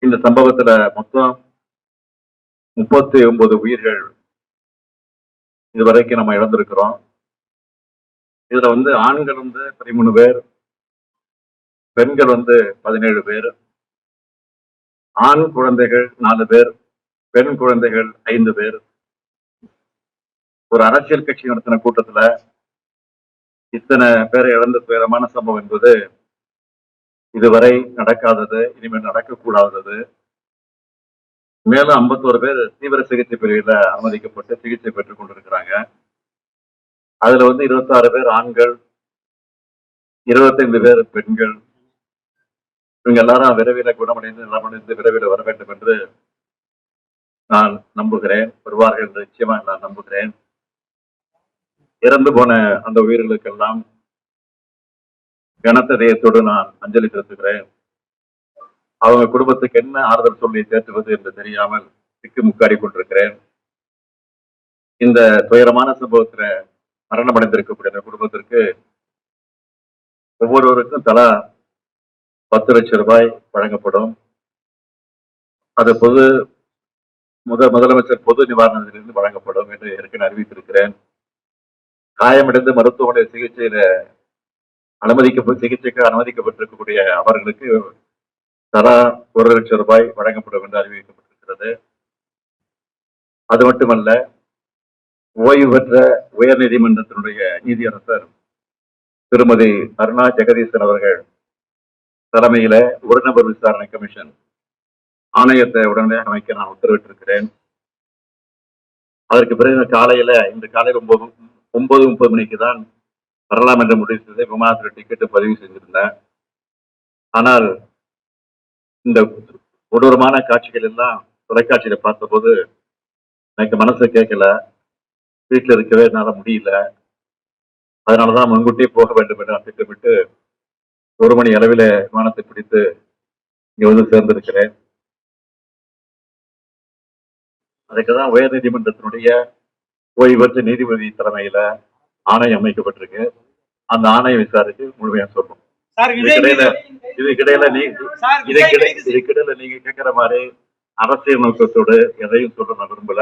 இந்த சம்பவத்துல மொத்தம் 39 உயிர்கள் இதுவரைக்கும் நம்ம இழந்திருக்கிறோம். இதுல ஆண்கள் 13 பேர், பெண்கள் 17 பேர், ஆண் குழந்தைகள் 4 பேர், பெண் குழந்தைகள் 5 பேர். ஒரு அரசியல் கட்சி நடத்தின கூட்டத்துல இத்தனை பேரை இழந்த துயரமான சம்பவம் என்பது இதுவரை நடக்காதது, இனிமேல் நடக்கக்கூடாதது. மேலும் 51 பேர் தீவிர சிகிச்சை பிரிவில் அனுமதிக்கப்பட்டு சிகிச்சை பெற்றுக் கொண்டிருக்கிறாங்க. அதுல 26 பேர் ஆண்கள், 25 பேர் பெண்கள். இவங்க எல்லாரும் விரைவில் குணமடைந்து நலமடைந்து விரைவில் வர வேண்டும் என்று நான் நம்புகிறேன். வருவார்கள் என்று நிச்சயமா நான் நம்புகிறேன். இறந்து போன அந்த உயிர்களுக்கெல்லாம் கனத்த இதயத்தோடு நான் அஞ்சலி செலுத்துகிறேன். அவங்க குடும்பத்துக்கு என்ன ஆறுதல் சொல்லி தேற்றுவது என்று தெரியாமல் திக்கு முக்காடி கொண்டிருக்கிறேன். இந்த துயரமான சம்பவத்துல மரணமடைந்திருக்கக்கூடிய குடும்பத்திற்கு ஒவ்வொருவருக்கும் தலா 10 லட்சம் ரூபாய் வழங்கப்படும். அது முதலமைச்சர் பொது நிவாரணத்திலிருந்து வழங்கப்படும் என்று ஏற்கனவே அறிவித்திருக்கிறேன். காயமடைந்து மருத்துவமனை சிகிச்சைக்கு அனுமதிக்கப்பட்டிருக்கக்கூடிய அவர்களுக்கு தலா 1 லட்சம் ரூபாய் வழங்கப்படும் என்று அறிவிக்கப்பட்டிருக்கிறது. அது மட்டுமல்ல, ஓய்வு பெற்ற உயர் நீதிமன்றத்தினுடைய நீதியரசர் திருமதி அருணா ஜெகதீசன் அவர்கள் தலைமையில ஒரு நபர் விசாரணை கமிஷன் ஆணையத்தை உடனடியாக அமைக்க நான் உத்தரவிட்டிருக்கிறேன். அதற்கு பிறகு இன்று காலையில் 9:30 மணிக்கு தான் வரலாம் என்று முடிவு செய்து விமானத்தில் டிக்கெட்டு பதிவு செஞ்சிருந்தேன். ஆனால் இந்த கொடூரமான காட்சிகள் எல்லாம் தொலைக்காட்சியில பார்த்தபோது எனக்கு மனசு கேட்கல. வீட்டில் இருக்கவே என்னால முடியல. அதனாலதான் முன்கூட்டியே போக வேண்டும் என்று நான் திட்டமிட்டு 1 மணி அளவில் விமானத்தை பிடித்து இங்க சேர்ந்திருக்கிறேன். அதுக்குதான் உயர் நீதிமன்றத்தினுடைய ஓய்வு பெற்ற நீதிபதி தலைமையில ஆணையம் அமைக்கப்பட்டிருக்கு. அந்த ஆணையம் விசாரித்து முழுமையா சொல்லும். இதுக்கிடையில நீங்க கேட்கிற மாதிரி அரசியல் நோக்கத்தோடு எதையும் சொல்ல நான் விரும்பல.